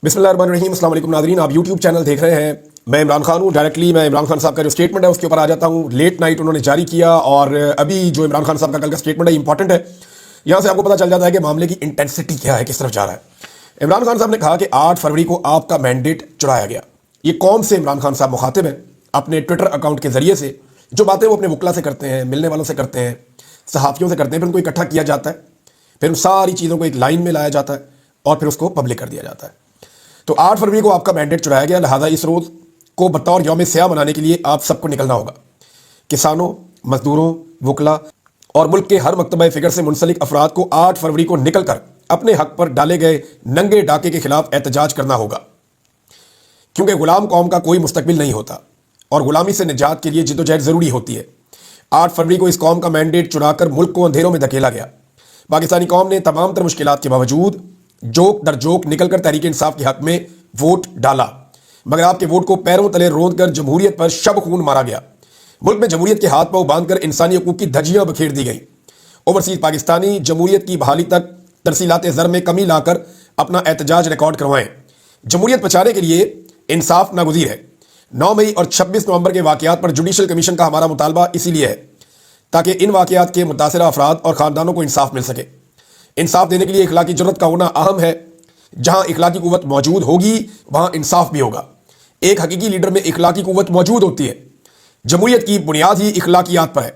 बिस्मिल्लाहिर्रहमानिर्रहीम। अस्सलाम वालेकुम नाज़रीन, आप यूट्यूब चैनल देख रहे हैं। मैं इमरान खान हूँ। डायरेक्टली मैं इमरान खान साहब का जो स्टेटमेंट है उसके ऊपर आ जाता हूँ। लेट नाइट उन्होंने जारी किया और अभी जो इमरान खान साहब का कल का स्टेटमेंट है इंपॉर्टेंट है। यहाँ से आपको पता चल जाता है कि मामले की इंटेंसिटी क्या है, किस तरफ जा रहा है। इमरान खान साहब ने कहा कि 8 फरवरी को आपका मैंडेट चुराया गया। ये कौन से इमरान खान साहब मुखातिब हैं अपने ट्विटर अकाउंट के जरिए से? जो बातें वो अपने वकला से करते हैं, मिलने वालों से करते हैं, सहाफ़ियों से करते हैं, फिर उनको इकट्ठा किया जाता है, फिर उन सारी चीज़ों को एक लाइन में लाया जाता है और फिर उसको पब्लिक कर दिया जाता है। तो 8 फरवरी को आपका मैंडेट चुराया गया, लिहाजा इस रोज़ को बतौर यौम स्याह मनाने के लिए आप सबको निकलना होगा। किसानों, मजदूरों, वकला और मुल्क के हर मकतबा फ़िक्र से मुंसलिक अफराद को 8 फरवरी को निकल कर अपने हक पर डाले गए नंगे डाके के खिलाफ एहतजाज करना होगा, क्योंकि गुलाम कौम का कोई मुस्तकबिल नहीं होता और गुलामी से निजात के लिए जिद्दोजहद ज़रूरी होती है। 8 फरवरी को इस कौम का मैंडेट चुराकर मुल्क को अंधेरों में धकेला गया। पाकिस्तानी कौम ने तमाम तर मुश्किलात के बावजूद जोक दर जोक निकल कर तहरीक इंसाफ के हक में वोट डाला, मगर आपके वोट को पैरों तले रोंद कर जमहूरियत पर शब खून मारा गया। मुल्क में जमहूरियत के हाथ पांव बांध कर इंसानी हकूक की धज्जियां बखेर दी गई। ओवरसीज पाकिस्तानी जमहूरियत की बहाली तक तरसीलात ज़र में कमी लाकर अपना एहतजाज रिकॉर्ड करवाएं। जमहूरियत बचाने के लिए इंसाफ नागुज़ीर है। 9 मई और 26 नवंबर के वाक़यात पर जुडिशल कमीशन का हमारा मुतालबा इसीलिए है ताकि इन वाक़यात के मुतासिरा अफराद और ख़ानदानों को इंसाफ मिल सके। इंसाफ देने के लिए इखलाकी जुर्रत का होना अहम है। जहां इखलाकी कुव्वत मौजूद होगी वहां इंसाफ भी होगा। एक हकीकी लीडर में इखलाकी कुव्वत मौजूद होती है। जमहूरियत की बुनियाद ही इखलाकियात पर है।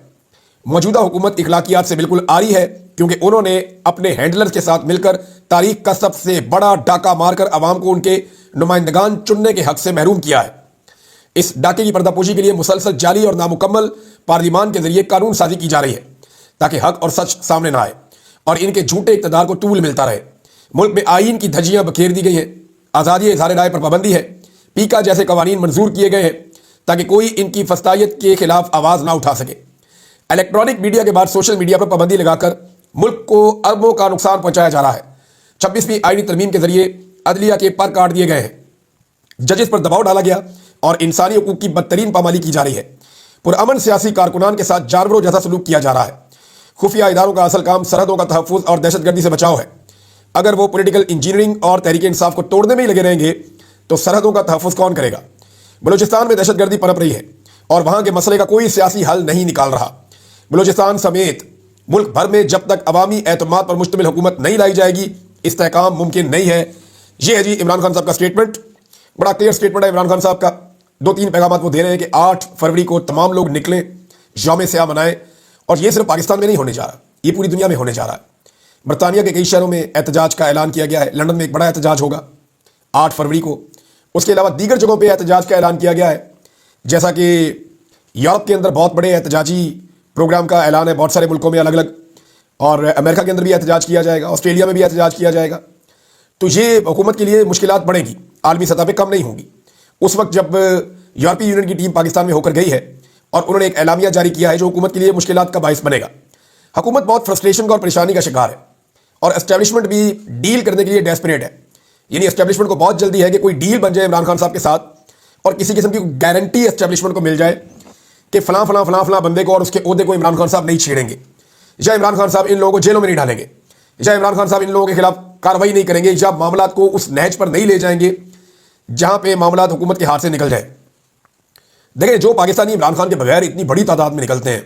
मौजूदा हुकूमत इखलाकियात से बिल्कुल आरी है, क्योंकि उन्होंने अपने हैंडलर्स के साथ मिलकर तारीख का सबसे बड़ा डाका मारकर अवाम को उनके नुमाइंदगान चुनने के हक से महरूम किया है। इस डाके की पर्दापोशी के लिए मुसलसल जाली और नामुकम्मल पार्लिमान के जरिए कानून साजी की जा रही है ताकि हक और सच सामने ना आए और इनके झूठे इक़्तिदार को तूल मिलता रहे। मुल्क में आईन की धज्जियां बखेर दी गई हैं। आज़ादी इज़हार राय पर पाबंदी है। पीका जैसे कवानीन मंजूर किए गए हैं ताकि कोई इनकी फस्तायत के खिलाफ आवाज़ ना उठा सके। इलेक्ट्रॉनिक मीडिया के बाद सोशल मीडिया पर पाबंदी लगाकर मुल्क को अरबों का नुकसान पहुंचाया जा रहा है। 26वीं आईनी तरमीम के जरिए अदलिया के पर काट दिए गए हैं। जजेस पर दबाव डाला गया और इंसानी हकूक की बदतरीन पामाली की जा रही है। पुरअमन सियासी कारकुनान के साथ जानवरों जैसा सलूक किया जा रहा है। खुफिया इदारों का असल काम सरहदों का तहफ़्फ़ुज़ और दहशतगर्दी से बचाव है। अगर वो पॉलिटिकल इंजीनियरिंग और तहरीक इंसाफ को तोड़ने में ही लगे रहेंगे तो सरहदों का तहफ़्फ़ुज़ कौन करेगा? बलूचिस्तान में दहशतगर्दी पनप रही है और वहाँ के मसले का कोई सियासी हल नहीं निकाल रहा। बलूचिस्तान समेत मुल्क भर में जब तक अवामी एतमाद पर मुश्तमिल हुकूमत नहीं लाई जाएगी, इस्तेहकाम मुमकिन नहीं है। ये है जी इमरान खान साहब का स्टेटमेंट। बड़ा क्लियर स्टेटमेंट है इमरान खान साहब का। 2-3 पैगाम वो दे रहे हैं कि 8 फरवरी को तमाम लोग निकलें, यौम स्याह मनाएं। और ये सिर्फ पाकिस्तान में नहीं होने जा रहा, ये पूरी दुनिया में होने जा रहा है। बरतानिया के कई शहरों में एहतजाज का ऐलान किया गया है। लंदन में एक बड़ा एहतजाज होगा 8 फरवरी को। उसके अलावा दीगर जगहों पे एहतजाज का ऐलान किया गया है, जैसा कि यूरोप के अंदर बहुत बड़े एहतजाजी प्रोग्राम का ऐलान है बहुत सारे मुल्कों में अलग अलग, और अमेरिका के अंदर भी एहतजाज किया जाएगा, ऑस्ट्रेलिया में भी एहतजाज किया जाएगा। तो ये हुकूमत के लिए मुश्किलात बढ़ेंगी, आलमी सतह पर कम नहीं होंगी। उस वक्त जब यूरोपीय यूनियन की टीम पाकिस्तान में होकर गई है और उन्होंने एक एलामिया जारी किया है जो हुकूमत के लिए मुश्किलात का बाइस बनेगा। हुकूमत बहुत फ्रस्ट्रेशन का और परेशानी का शिकार है और एस्टेब्लिशमेंट भी डील करने के लिए डेस्परेट है। यानी एस्टेब्लिशमेंट को बहुत जल्दी है कि कोई डील बन जाए इमरान खान साहब के साथ और किसी किस्म की गारंटी एस्टेब्लिशमेंट को मिल जाए कि फलां फलां फलां फलां बंदे को और उसके ओहदे को इमरान खान साहब नहीं छेड़ेंगे, या इमरान खान साहब इन लोगों को जेलों में नहीं डालेंगे, या इमरान खान साहब इन लोगों के खिलाफ कार्रवाई नहीं करेंगे, या मामला को उस नहज पर नहीं ले जाएंगे जहां पे मामला हुकूमत के हाथ से निकल जाए। देखिए, जो पाकिस्तानी इमरान खान के बगैर इतनी बड़ी तादाद में निकलते हैं,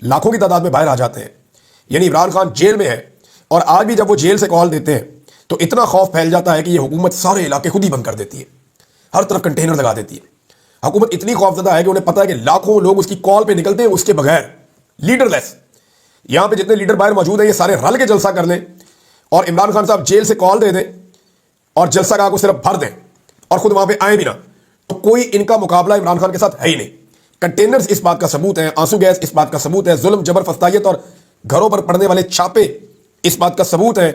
लाखों की तादाद में बाहर आ जाते हैं, यानी इमरान खान जेल में है और आज भी जब वो जेल से कॉल देते हैं तो इतना खौफ फैल जाता है कि ये हुकूमत सारे इलाके खुद ही बंद कर देती है, हर तरफ कंटेनर लगा देती है। हुकूमत इतनी खौफजदा है कि उन्हें पता है कि लाखों लोग उसकी कॉल पे निकलते हैं उसके बगैर, लीडरलेस। यहां पे जितने लीडर बाहर मौजूद हैं ये सारे रल के जलसा कर लें और इमरान खान साहब जेल से कॉल दे दें और जलसा का को सिर्फ भर दें और खुद वहां पे आए भी ना, तो कोई इनका मुकाबला इमरान खान के साथ है ही नहीं। कंटेनर्स इस बात का सबूत है, आंसू गैस इस बात का सबूत है, जुल्म जबर फस्तायत और घरों पर पड़ने वाले छापे इस बात का सबूत है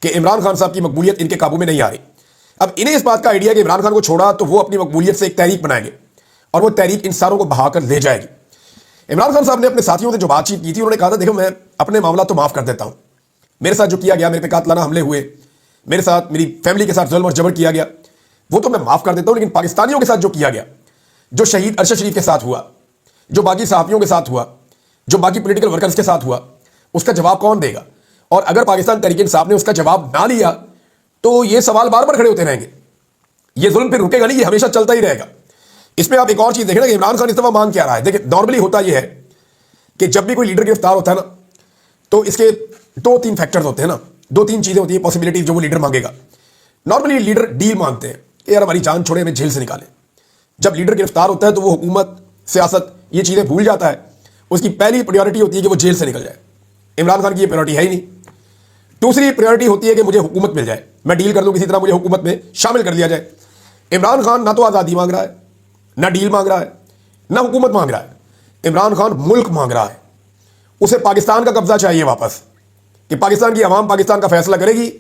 कि इमरान खान साहब की मकबूलियत इनके काबू में नहीं आ रही। अब इन्हें इस बात का आइडिया कि इमरान खान को छोड़ा तो वो अपनी मकबूलियत से एक तहरीक बनाएंगे और वो तहरीक इन सारों को बहाकर ले जाएगी। इमरान खान साहब ने अपने साथियों से जो बातचीत की थी, उन्होंने कहा था देखो मैं अपने मामला तो माफ़ कर देता हूँ, मेरे साथ जो किया गया, मेरे पे कातलाना हमले हुए, मेरे साथ मेरी फैमिली के साथ जुल्म और जबर किया गया, वो तो मैं माफ़ कर देता हूँ, लेकिन पाकिस्तानियों के साथ जो किया गया, जो शहीद अरशद शरीफ के साथ हुआ, जो बाकी सहाफ़ियों के साथ हुआ, जो बाकी पॉलिटिकल वर्कर्स के साथ हुआ, उसका जवाब कौन देगा? और अगर पाकिस्तान तहरीक इंसाफ ने उसका जवाब ना लिया तो ये सवाल बार बार खड़े होते रहेंगे ये जुल्म फिर रुकेगा नहीं, ये हमेशा चलता ही रहेगा। इसमें आप एक और चीज देखें ना कि इमरान खान इस दफा मांग क्या रहा है। देखिए नॉर्मली होता यह है कि जब भी कोई लीडर गिरफ्तार होता है ना, तो इसके 2-3 फैक्टर्स होते हैं ना, 2-3 चीजें होती है पॉसिबिलिटी जो वो लीडर मांगेगा। नॉर्मली लीडर डील मांगते हैं कि यार हमारी जान छोड़े, हमें जेल से निकाले। जब लीडर गिरफ्तार होता है तो वो हुकूमत, सियासत ये चीजें भूल जाता है। उसकी पहली प्रायोरिटी होती है कि वो जेल से निकल जाए। इमरान खान की ये प्रायोरिटी है ही नहीं। दूसरी प्रायोरिटी होती है कि मुझे हुकूमत मिल जाए, मैं डील कर लूं किसी तरह, मुझे हुकूमत में शामिल कर लिया जाए। इमरान खान ना तो आज़ादी मांग रहा है, ना डील मांग रहा है, ना हुकूमत मांग रहा है। इमरान खान मुल्क मांग रहा है। उसे पाकिस्तान का कब्जा चाहिए वापस, कि पाकिस्तान की आवाम पाकिस्तान का फैसला करेगी।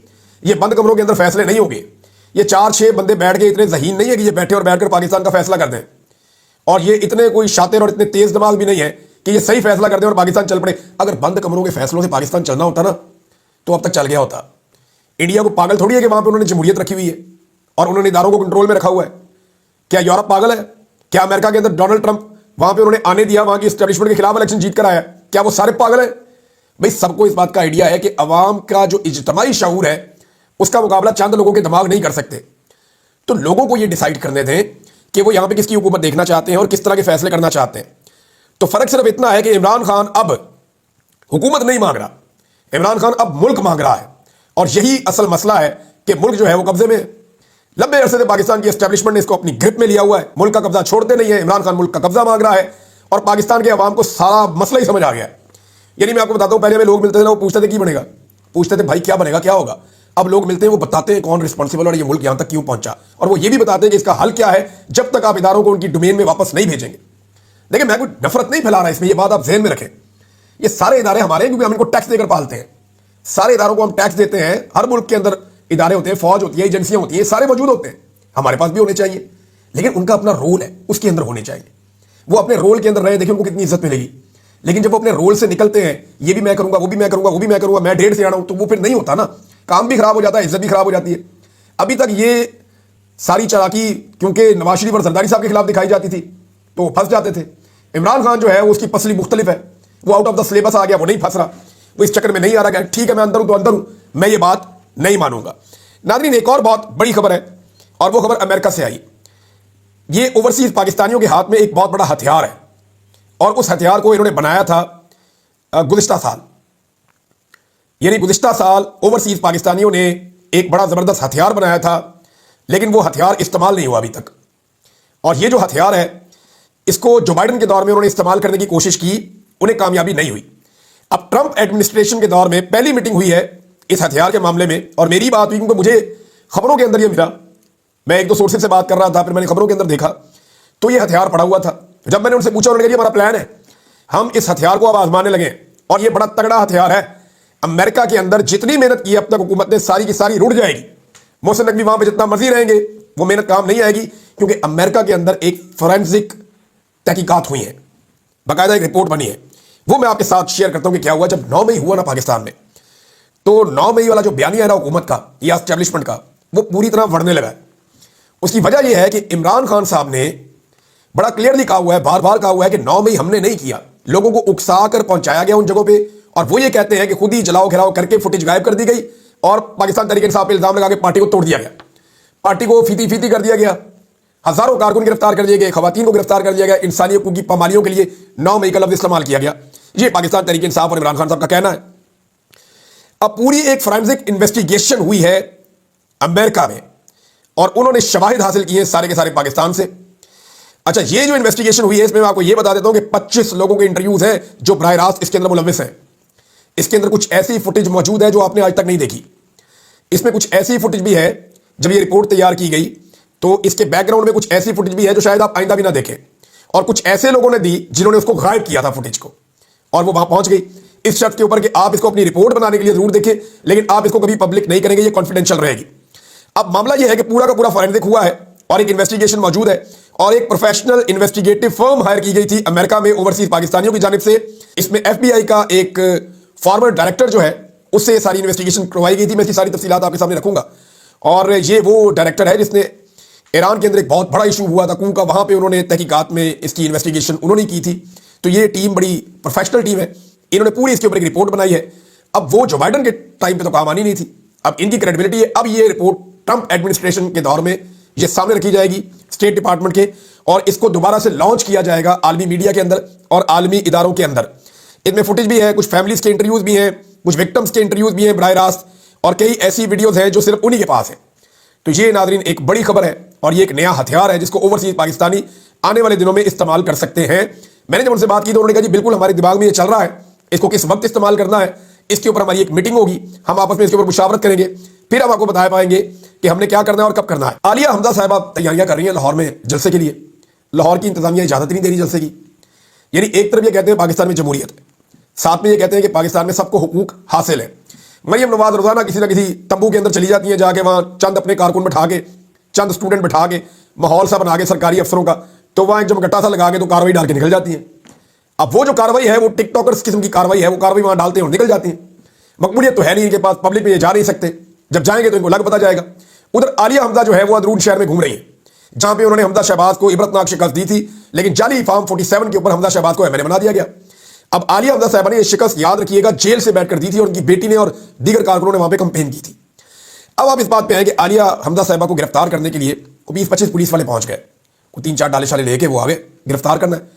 ये बंद कमरों के अंदर फैसले नहीं होंगे। ये 4-6 बंदे बैठ के इतने ज़हीन नहीं है कि ये बैठे और बैठकर पाकिस्तान का फैसला कर दें। और ये इतने कोई शातिर और इतने तेज दिमाग भी नहीं है कि ये सही फैसला कर दें और पाकिस्तान चल पड़े। अगर बंद कमरों के फैसलों से पाकिस्तान चलना होता ना, तो अब तक चल गया होता। इंडिया को पागल थोड़ी है कि वहां पे उन्होंने जमहूरियत रखी हुई है और उन्होंने इदारों को कंट्रोल में रखा हुआ है। क्या यूरोप पागल है? क्या अमेरिका के अंदर डोनाल्ड ट्रंप वहां पे उन्होंने आने दिया, वहां की एस्टेब्लिशमेंट के खिलाफ इलेक्शन जीत कर आया? क्या वो सारे पागल है? भाई सबको इस बात का आइडिया है कि अवाम का जो इज्तिमाई शऊर है उसका मुकाबला चंद लोगों के दिमाग नहीं कर सकते। तो लोगों को ये डिसाइड करने दें कि वो यहां पे किसकी हुकूमत देखना चाहते हैं और किस तरह के फैसले करना चाहते हैं। तो फर्क सिर्फ इतना है कि इमरान खान अब हुकूमत नहीं मांग रहा, इमरान खान अब मुल्क मांग रहा है। और यही असल मसला है कि मुल्क जो है वो कब्जे में है। लंबे अरसे से पाकिस्तान की एस्टेब्लिशमेंट ने इसको अपनी ग्रिप में लिया हुआ है, मुल्क का कब्जा छोड़ते नहीं है। इमरान खान मुल्क का कब्जा मांग रहा है और पाकिस्तान के अवाम को सारा मसला ही समझ आ गया है। यानी मैं आपको बताता हूं, पहले में लोग मिलते थे ना, वो पूछते थे की बनेगा, पूछते थे भाई क्या बनेगा, क्या होगा। अब लोग मिलते हैं, वो बताते हैं कौन रिस्पॉन्सिबल और ये मुल्क यहां तक क्यों पहुंचा, और वो ये भी बताते हैं कि इसका हल क्या है जब तक आप इदारों को उनकी डोमेन में वापस नहीं भेजेंगे। देखिए मैं कोई नफरत नहीं फैला रहा इसमें, ये बात आप ज़हन में रखें। ये सारे इदारे हमारे हैं क्योंकि हम इनको टैक्स देकर पालते हैं। सारे इदारों को हम टैक्स देते हैं। हर मुल्क के अंदर इदारे होते हैं, फौज होती है, एजेंसियां होती हैं, सारे मौजूद होते हैं। हमारे पास भी होने चाहिए, लेकिन उनका अपना रोल है, उसके अंदर होने चाहिए। वो अपने रोल के अंदर रहे, देखिए उनको कितनी इज्जत मिलेगी। लेकिन जब वो अपने रोल से निकलते हैं, ये भी मैं करूंगा, वो भी मैं करूंगा, वो भी मैं करूंगा, मैं 1.5 से आना हूं, तो वो फिर नहीं होता ना। काम भी खराब हो जाता है, इज्जत भी खराब हो जाती है। अभी तक ये सारी चालाकी क्योंकि नवाज शरीफ और जरदारी साहब के खिलाफ दिखाई जाती थी तो फंस जाते थे। इमरान खान जो है उसकी पसली मुख्तलिफ है, वो आउट ऑफ द सिलेबस आ गया, वो नहीं फंस रहा, वो इस चक्कर में नहीं आ रहा। ठीक है मैं अंदर हूं तो अंदर हूं, मैं ये बात नहीं मानूंगा। नाज़रीन एक और बहुत बड़ी खबर है, और वो खबर अमेरिका से आई। ये ओवरसीज पाकिस्तानियों के हाथ में एक बहुत बड़ा हथियार है, और उस हथियार को इन्होंने बनाया था गुज़िश्ता साल। यानी गुज़िश्ता साल ओवरसीज पाकिस्तानियों ने एक बड़ा ज़बरदस्त हथियार बनाया था, लेकिन वो हथियार इस्तेमाल नहीं हुआ अभी तक। और ये जो हथियार है, इसको जो बाइडन के दौर में उन्होंने इस्तेमाल करने की कोशिश की, उन्हें कामयाबी नहीं हुई। अब ट्रंप एडमिनिस्ट्रेशन के दौर में पहली मीटिंग हुई है इस हथियार के मामले में, और मेरी बात हुई क्योंकि मुझे खबरों के अंदर ये मिला। मैं 1-2 सोर्सेज से बात कर रहा था, फिर मैंने खबरों के अंदर देखा तो ये हथियार पड़ा हुआ था। जब मैंने उनसे पूछा, उन्होंने कहा हमारा प्लान है, हम इस हथियार को अब आजमाने लगे, और ये बड़ा तगड़ा हथियार है। अमेरिका के अंदर जितनी मेहनत की अब तक हुकूमत ने, सारी की सारी रुड़ जाएगी। मोहसिन नकवी वहां पर जितना मर्जी रहेंगे, वो मेहनत काम नहीं आएगी, क्योंकि अमेरिका के अंदर एक फोरेंसिक तहकीकात हुई है, बाकायदा एक रिपोर्ट बनी है। वो मैं आपके साथ शेयर करता हूं कि क्या हुआ जब 9 मई हुआ ना पाकिस्तान में। तो 9 मई वाला जो बयानिया है ना हुकूमत का या एस्टेब्लिशमेंट का, वो पूरी तरह बढ़ने लगा है। उसकी वजह यह है कि इमरान खान साहब ने बड़ा क्लियरली कहा हुआ है, बार बार कहा हुआ है कि 9 मई हमने नहीं किया, लोगों को उकसा कर पहुंचाया गया उन जगहों पे। और वो ये कहते हैं कि खुद ही जलाओ घिराओ करके फुटेज गायब कर दी गई, और पाकिस्तान तहरीक इंसाफ पे इल्जाम लगा के पार्टी को तोड़ दिया गया, पार्टी को फीती फीती कर दिया गया, हजारों कारकुन गिरफ्तार कर दिए गए, खवातीन को गिरफ्तार कर दिया गया, इंसानियत की पामालियों के लिए 9 मई का लफ्ज इस्तेमाल किया गया। ये पाकिस्तान तहरीक इंसाफ और इमरान खान साहब का कहना है। अब पूरी एक फोरेंसिक इन्वेस्टिगेशन हुई है अमेरिका में, और उन्होंने शवाहिद हासिल किए सारे के सारे पाकिस्तान से। अच्छा, ये जो इन्वेस्टिगेशन हुई है, इसमें मैं आपको ये बता देता हूं कि 25 लोगों के इंटरव्यूज हैं जो बराह रास्त इसके अंदर मुलविस हैं। इसके अंदर कुछ ऐसी फुटेज मौजूद है जो आपने आज तक नहीं देखी। इसमें कुछ ऐसी फुटेज भी है, जब ये रिपोर्ट तैयार की गई तो इसके बैकग्राउंड में कुछ ऐसी फुटेज भी है जो शायद आप आइंदा भी ना देखें, और कुछ ऐसे लोगों ने दी जिन्होंने उसको गायब किया था फुटेज को, और वो वहां पहुंच गई इस शर्त के ऊपर कि आप इसको अपनी रिपोर्ट बनाने के लिए जरूर देखें, लेकिन आप इसको कभी पब्लिक नहीं करेंगे, ये कॉन्फिडेंशियल रहेगी। अब मामला यह है कि पूरा का पूरा फॉरेंसिक हुआ है, और एक इन्वेस्टिगेशन मौजूद है, और एक प्रोफेशनल इन्वेस्टिगेटिव फर्म हायर की गई थी अमेरिका में ओवरसीज पाकिस्तानियों की जानिब से। इसमें FBI का एक फॉर्मर डायरेक्टर जो है, उससे सारी इन्वेस्टिगेशन करवाई गई थी। मैं इसकी सारी तफसीलात आपके सामने रखूंगा। और ये वो डायरेक्टर है जिसने ईरान के अंदर एक बहुत बड़ा इशू हुआ था कूं का, वहां पे उन्होंने तहकीकात में इसकी इन्वेस्टिगेशन उन्होंने की थी। तो ये टीम बड़ी प्रोफेशनल टीम है, इन्होंने पूरी इसके ऊपर एक रिपोर्ट बनाई है। अब वो जो बाइडन के टाइम पे तो काम आनी नहीं थी, अब इनकी क्रेडिबिलिटी है। अब ये रिपोर्ट ट्रंप एडमिनिस्ट्रेशन के दौर में ये सामने रखी जाएगी स्टेट डिपार्टमेंट के, और इसको दोबारा से लॉन्च किया जाएगा आलमी मीडिया के अंदर और आलमी इदारों के अंदर। इनमें फुटेज भी है, कुछ फैमिलीज के इंटरव्यूज भी हैं, कुछ विक्टिम्स के इंटरव्यूज भी हैं बराह रास्त, और कई ऐसी वीडियोज हैं जो सिर्फ उन्हीं के पास है। तो ये नाज़रीन एक बड़ी खबर है और ये एक नया हथियार है जिसको ओवरसीज पाकिस्तानी आने वाले दिनों में इस्तेमाल कर सकते हैं। मैंने जब उनसे बात की तो उन्होंने कहा जी बिल्कुल हमारे दिमाग में ये चल रहा है, इसको किस वक्त इस्तेमाल करना है, इसके ऊपर हमारी एक मीटिंग होगी, हम आपस में इसके ऊपर मुशावरत करेंगे, फिर हम आपको बता पाएंगे कि हमने क्या करना है और कब करना है। आलिया हमजा साहिबा तैयारियां कर रही हैं लाहौर में जलसे के लिए। लाहौर की इंतजामिया इजाजत नहीं दे रही जलसे की। यानी एक तरफ ये कहते हैं पाकिस्तान में जमहूरियत है, साथ में ये कहते हैं कि पाकिस्तान में सबको हुकूक हासिल है। मरियम नवाज रोजाना किसी ना किसी तंबू के अंदर चली जाती है, जाके वहां चंद अपने कारकुन बिठा के, चंद स्टूडेंट बिठा के, माहौल सा बना के सरकारी अफसरों का, तो वहां एक जमगट्टा सा लगा के तो कार्रवाई डाल के निकल जाती है। अब वो जो कार्रवाई है वो टिकटॉकर्स किस्म की कार्रवाई है, वो कार्रवाई वहां डालते हैं और निकल जाती है। मकबूलियत तो है नहीं इनके पास, पब्लिक में ये जा नहीं सकते, जब जाएंगे तो इनको लग पता जाएगा। उधर आलिया हमजा जो है वो अंदरून शहर में घूम रही है, जहां पे उन्होंने हमजा शहबाज को इबरतनाक शिकस्त दी थी, लेकिन जाली फॉर्म 47 के ऊपर हमजा शहबाज को एमएलए बना दिया गया। अब आलिया हमजा साहबा ने ये शिकस्त याद रखिएगा जेल से बैठकर दी थी और उनकी बेटी ने और दीगर कारकुनों ने वहां पे कंपेन की थी। अब आप इस बात पे आए कि आलिया हमजा साहबा को गिरफ्तार करने के लिए 20-25 पुलिस वाले पहुंच गए, वो 3-4 डाले शाले लेके वो आ गए गिरफ्तार करना है।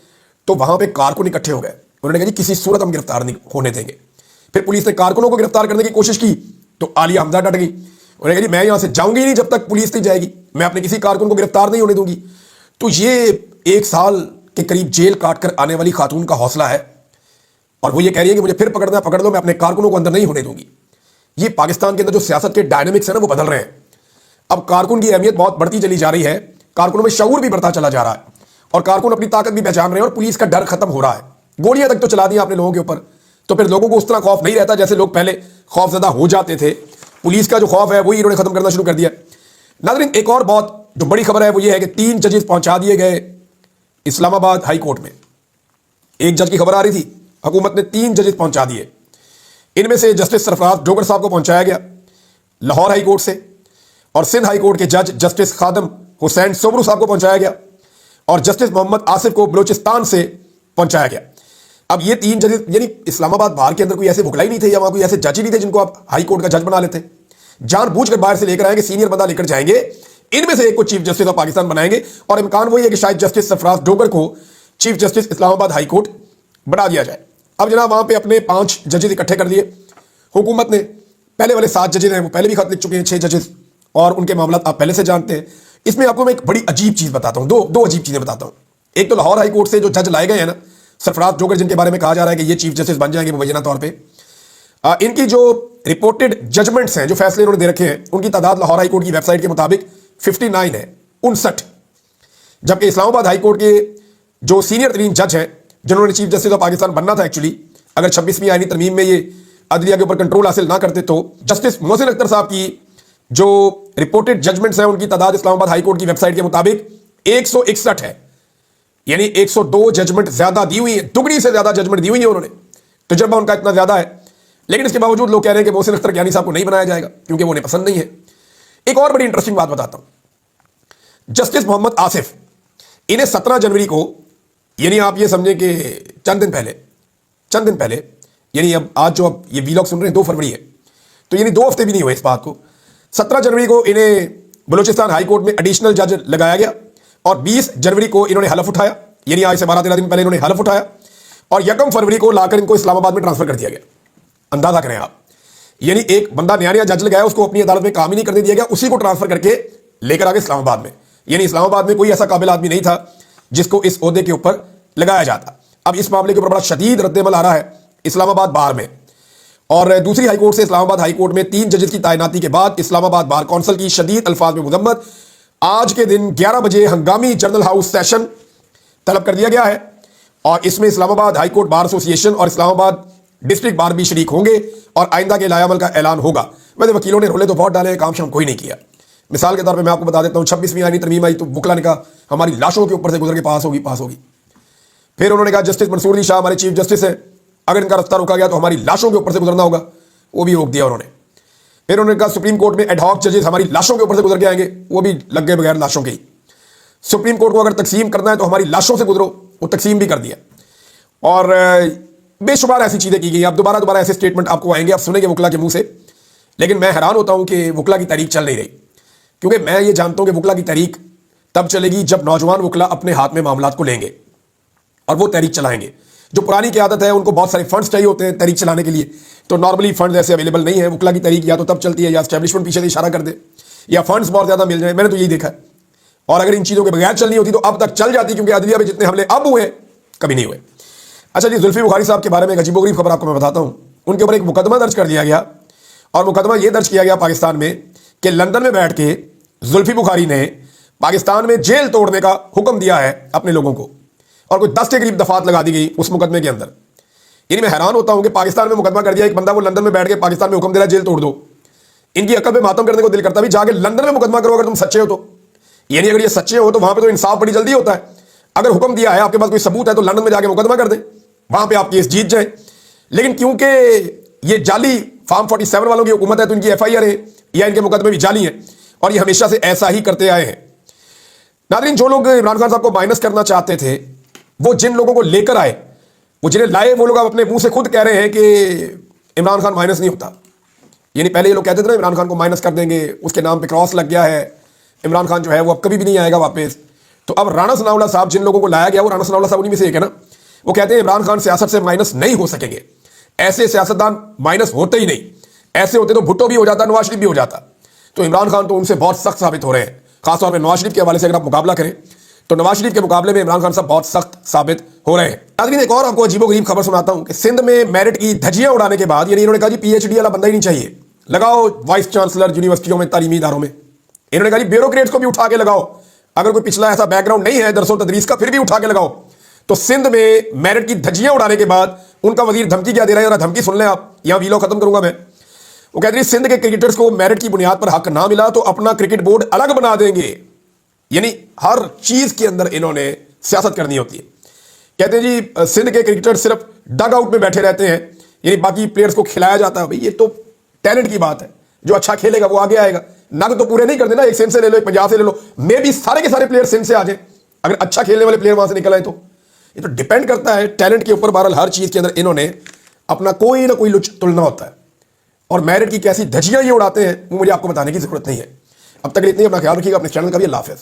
तो वहां पे कारकुन इकट्ठे हो गए, उन्होंने कहा जी किसी सूरत हम गिरफ्तार नहीं होने देंगे। फिर पुलिस ने कारकुनों को गिरफ्तार करने की कोशिश की तो आलिया हमजा डट गई, उन्होंने कहा जी मैं यहां से जाऊंगी नहीं जब तक पुलिस नहीं जाएगी, मैं अपने किसी कारकुन को गिरफ्तार नहीं होने दूंगी। तो ये 1 साल के करीब जेल काट कर आने वाली खातून का हौसला है, और वो ये कह रही है कि मुझे फिर पकड़ना पकड़ दो, मैं अपने कारकुनों को अंदर नहीं होने दूंगी। ये पाकिस्तान के अंदर जो सियासत के डायनेमिक्स है ना वो बदल रहे हैं। अब कारकुन की अहमियत बहुत बढ़ती चली जा रही है, कारकुनों में शऊर भी बढ़ता चला जा रहा है, और कारकुन अपनी ताकत भी पहचान रहे हैं, और पुलिस का डर खत्म हो रहा है। गोलियां तक तो चला दी आपने लोगों के ऊपर, तो फिर लोगों को उस तरह खौफ नहीं रहता जैसे लोग पहले खौफजदा हो जाते थे। पुलिस का जो खौफ है वही इन्होंने खत्म करना शुरू कर दिया। नाज़रीन एक और बहुत जो बड़ी खबर है वो ये है कि 3 जजेस पहुंचा दिए गए इस्लामाबाद हाई कोर्ट में। एक जज की खबर आ रही थी, हुकूमत ने 3 जजेस पहुंचा दिए। इनमें से जस्टिस सरफराज डोगर साहब को पहुंचाया गया लाहौर हाई कोर्ट से, और सिंध हाई कोर्ट के जज जस्टिस खादम हुसैन सोबरू साहब को पहुंचाया गया, और जस्टिस मोहम्मद आसिफ को बलोचिस्तान से पहुंचाया गया। अब ये 3 जजेस, यानी इस्लामाबाद बाहर के अंदर कोई ऐसे भुखलाई नहीं थे या वहां कोई ऐसे जज ही नहीं थे जिनको आप हाई कोर्ट का जज बना लेते। जानबूझकर बाहर से लेकर आएंगे, सीनियर बंदा लेकर जाएंगे, इनमें से एक को चीफ जस्टिस ऑफ पाकिस्तान बनाएंगे, और इम्कान वही है कि शायद जस्टिस सरफराज डोगर को chief justice Islamabad high court बना दिया जाए। अब जनाब वहां पे अपने 5 जजेस इकट्ठे कर दिए हुकूमत ने। पहले वाले 7 जजेस हैं वो पहले भी खत लिख चुके हैं, 6 जजेस, और उनके मामला आप पहले से जानते हैं। इसमें आपको मैं एक बड़ी अजीब चीज बताता हूं, दो अजीब चीजें बताता हूं। एक तो लाहौर हाई कोर्ट से जो जज लाए गए हैं ना, सरफराज डोगर, जिनके बारे में कहा जा रहा है कि ये चीफ जस्टिस बन जाएंगे मुबैना तौर पर, इनकी जो रिपोर्टेड जजमेंट्स हैं, जो फैसले इन्होंने दे रखे हैं, उनकी तादाद लाहौर हाई कोर्ट की वेबसाइट के मुताबिक 59 है, 59। जबकि इस्लामाबाद हाई कोर्ट के जो सीनियर तरीन जज हैं, जिन्होंने चीफ जस्टिस ऑफ पाकिस्तान बनना था एक्चुअली, अगर 26वीं आईनी तरमीम में ये अदलिया के ऊपर कंट्रोल हासिल ना करते, तो जस्टिस मोहसिन अख्तर साहब की जो रिपोर्टेड जजमेंट्स हैं उनकी तादाद इस्लामाबाद हाई कोर्ट की वेबसाइट के मुताबिक 161 है। यानी 102 जजमेंट ज्यादा दी हुई है, दुगनी से ज्यादा जजमेंट दी हुई है उन्होंने। तजुर्बा उनका इतना ज्यादा है, लेकिन इसके बावजूद लोग कह रहे हैं कि मोहसिन अख्तर यानी साहब को नहीं बनाया जाएगा क्योंकि वो उन्हें पसंद नहीं है। एक और बड़ी इंटरेस्टिंग बात बताता हूं, जस्टिस मोहम्मद आसिफ, इन्हें 17 जनवरी को, यानी आप ये समझें कि चंद दिन पहले, यानी अब आज जो अब ये वीलॉग सुन रहे हैं 2 फरवरी है, तो यानी 2 हफ्ते भी नहीं हुए इस बात को। 17 जनवरी को इन्हें बलूचिस्तान हाई कोर्ट में एडिशनल जज लगाया गया, और 20 जनवरी को इन्होंने हलफ उठाया, यानी आज से 12-13 दिन पहले इन्होंने हलफ उठाया, और 1 फरवरी को लाकर इनको इस्लामाबाद में ट्रांसफर कर दिया गया। अंदाजा करें आप, यानी एक बंदा नया जज लगाया, उसको अपनी अदालत में काम ही नहीं करने दिया गया, उसी को ट्रांसफर करके लेकर आ गए इस्लामाबाद में। यानी इस्लामाबाद में कोई ऐसा काबिल आदमी नहीं था जिसको इस ओहदे के ऊपर लगाया जाता। अब इस मामले के ऊपर बड़ा शदीद रद्द-ए-अमल आ रहा है इस्लामाबाद बार में, और दूसरी हाई कोर्ट से इस्लामाबाद हाई कोर्ट में 3 जजेस की तैनाती के बाद इस्लामाबाद बार कौंसिल की शदीद अल्फाज में मुजम्मत आज के दिन 11 बजे हंगामी जनरल हाउस सेशन तलब कर दिया गया है, और इसमें Islamabad high court bar association और इस्लामाबाद डिस्ट्रिक्ट बार भी शरीक होंगे, और आइंदा के लायामल का ऐलान होगा। वैसे वकीलों ने रोले तो बहुत डाले, काम शाम कोई नहीं किया। मिसाल के तौर पे मैं आपको बता देता हूँ, 26वीं आईनी तरमीम आई तो बुकला ने कहा हमारी लाशों के ऊपर से गुजर के पास होगी। फिर उन्होंने कहा जस्टिस मंसूर अली शाह हमारे चीफ जस्टिस हैं, अगर इनका रास्ता रोका गया तो हमारी लाशों के ऊपर से गुजरना होगा, वो भी रोक दिया उन्होंने। फिर उन्होंने कहा सुप्रीम कोर्ट में एडहॉक जजेस हमारी लाशों के ऊपर से गुजर के आएंगे, वो भी लग गए बगैर लाशों के ही। सुप्रीम कोर्ट को अगर तकसीम करना है तो हमारी लाशों से गुजरो, वो तकसीम भी कर दिया। और बेशुमार ऐसी चीजें की गई। अब दोबारा ऐसे स्टेटमेंट आपको आएंगे, आप सुनेंगे वकला के मुंह से, लेकिन मैं हैरान होता हूं कि वकला की तारीख चल नहीं रही। क्योंकि मैं ये जानता हूं कि वकला की तहरीक तब चलेगी जब नौजवान वकला अपने हाथ में मामलात को लेंगे और वो तहरीक चलाएंगे। जो पुरानी की आदत है, उनको बहुत सारे फंड्स चाहिए होते हैं तहरीक चलाने के लिए, तो नॉर्मली फंड्स ऐसे अवेलेबल नहीं है। वकला की तहरीक या तो तब चलती है या एस्टैब्लिशमेंट पीछे से इशारा कर दे या फंड्स बहुत ज़्यादा मिल जाए, मैंने तो यही देखा है। और अगर इन चीज़ों के बगैर चलनी होती तो अब तक चल जाती, क्योंकि अदलिया में जितने हमले अब हुए कभी नहीं हुए। अच्छा जी, जुल्फी बुखारी साहब के बारे में एक अजीबोगरीब खबर आपको मैं बताता हूँ। उनके ऊपर एक मुकदमा दर्ज कर दिया गया, और मुकदमा ये दर्ज किया गया पाकिस्तान में कि लंदन में बैठ के जुल्फी बुखारी ने पाकिस्तान में जेल तोड़ने का हुक्म दिया है अपने लोगों को, और कोई 10 के करीब दफात लगा दी गई उस मुकदमे के अंदर। यानी मैं हैरान होता हूं कि पाकिस्तान में मुकदमा कर दिया एक बंदा, वो लंदन में बैठ के पाकिस्तान में हुक्म दे रहा है जेल तोड़ दो। इनकी अकल पे मातम करने को दिल करता भी, जाके लंदन में मुकदमा करो अगर तुम सच्चे हो तो। यानी अगर ये सच्चे हो तो वहां पे तो इंसाफ बड़ी जल्दी होता है। अगर हुक्म दिया है, आपके पास कोई सबूत है, तो लंदन में जाके मुकदमा कर दें, वहां पे आप केस जीत जाए। लेकिन क्योंकि ये जाली फार्म 47 वालों की हुकूमत है, तो इनकी FIR है या इनके मुकदमे भी जाली हैं, और ये हमेशा से ऐसा ही करते आए हैं। नाज़रीन, जो लोग इमरान खान साहब को माइनस करना चाहते थे, वो जिन लोगों को लेकर आए, वो जिन्हें लाए, वो लोग अब अपने मुंह से खुद कह रहे हैं कि इमरान खान माइनस नहीं होता। यानी पहले ये लोग कहते थे ना इमरान खान को माइनस कर देंगे, उसके नाम पे क्रॉस लग गया है, इमरान खान जो है वो अब कभी भी नहीं आएगा वापस। तो अब राणा सनाउल्लाह साहब, जिन लोगों को लाया गया, वो राणा सनाउल्लाह साहब उन्हीं में से एक है ना, वो कहते हैं इमरान खान सियासत से माइनस नहीं हो सकेंगे, ऐसे सियासतदान माइनस होते ही नहीं, ऐसे होते तो भुट्टो भी हो जाता, नवाज शरीफ भी हो जाता। तो इमरान खान तो उनसे बहुत सख्त साबित हो रहे हैं। खासतौर पर नवाज शरीफ के हवाले से अगर आप मुकाबला करें तो नवाज शरीफ के मुकाबले में इमरान खान साहब बहुत सख्त साबित हो रहे हैं। नाज़रीन, एक और आपको अजीबोगरीब खबर सुनाता हूं कि सिंध में मेरिट की धज्जियां उड़ाने के बाद, यानी इन्होंने कहा जी PhD वाला बंदा ही नहीं चाहिए, लगाओ वाइस चांसलर यूनिवर्सिटियों में, तालीमी इदारों में। इन्होंने कहा जी ब्यूरोक्रेट्स को भी उठा के लगाओ, अगर कोई पिछला ऐसा बैकग्राउंड नहीं है दरसो तदरीस का, फिर भी उठा के लगाओ। तो सिंध में मेरिट की धज्जियां उड़ाने के बाद उनका वजीर धमकी क्या दे रहा है, जरा धमकी सुन लें आप, यहां वीडियो खत्म करूंगा मैं। वो कहते हैं सिंध के क्रिकेटर्स को मेरिट की बुनियाद पर हक ना मिला तो अपना क्रिकेट बोर्ड अलग बना देंगे। यानी हर चीज के अंदर इन्होंने सियासत करनी होती है। कहते हैं जी सिंध के क्रिकेटर सिर्फ डग आउट में बैठे रहते हैं, यानी बाकी प्लेयर्स को खिलाया जाता है। भाई ये तो टैलेंट की बात है, जो अच्छा खेलेगा वो आगे आएगा। नग तो पूरे नहीं कर देना, एक सिंध से ले लो, एक पंजाब से ले लो, मे भी सारे के सारे प्लेयर सिंध से आ जाए, अगर अच्छा खेलने वाले प्लेयर वहां से निकल आए तो। ये तो डिपेंड करता है टैलेंट के ऊपर। बहरहाल हर चीज के अंदर इन्होंने अपना कोई ना कोई लुच तुलना होता है, और मेरिट की कैसी धज्जियां ये उड़ाते हैं वो मुझे आपको बताने की जरूरत नहीं है। अब तक इतनी, अपना ख्याल रखिएगा, अपने चैनल का भी। अल्लाह हाफ़िज़।